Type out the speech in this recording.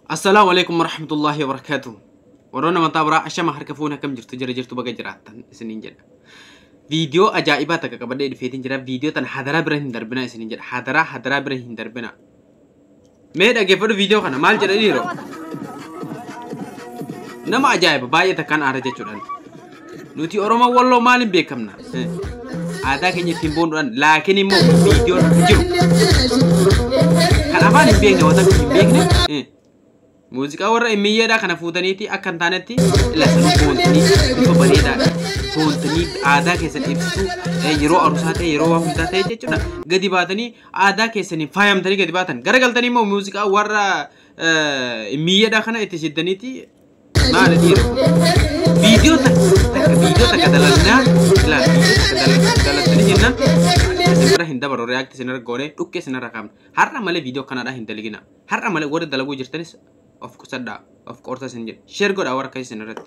السلام عليكم ورحمة الله وبركاته. ورونا مطابرة عشان ما حركفونا كم جرت بقى جراتن سنين جد. فيديو أجائباتك قبل ده فيديو جرا فيديو تن حضرة برهن دربنا سنين جد حضرة برهن دربنا. ميد أجيبه فيديو خنا مال جرا ديرو. نما أجائب باية تكان أرجع جوران. نوتي أروما والله مالين بيكمنا. ada kayaknya timbun dan laki ni mau video jauh. Kenapa ni biang ni watak biang ni? Musik awal emiya dah karena futan itu akan tanati lasan funtani itu berida funtani ada kesan itu jero arusate jero wah futan teh cuna gadi batani ada kesan ini faham tadi gadi batan gara-gara tadi mau musik awal emiya dah karena itu sidani itu mana dia video tak kadalannya lah kadalan tadi hina sebenarnya hinda baru reaksi sebenarnya gore tuke sebenarnya kam harna malah video kan ada hinda lagi na harna malah gore dalagu jertanis of course ada of course senjata share gore awar kai sebenarnya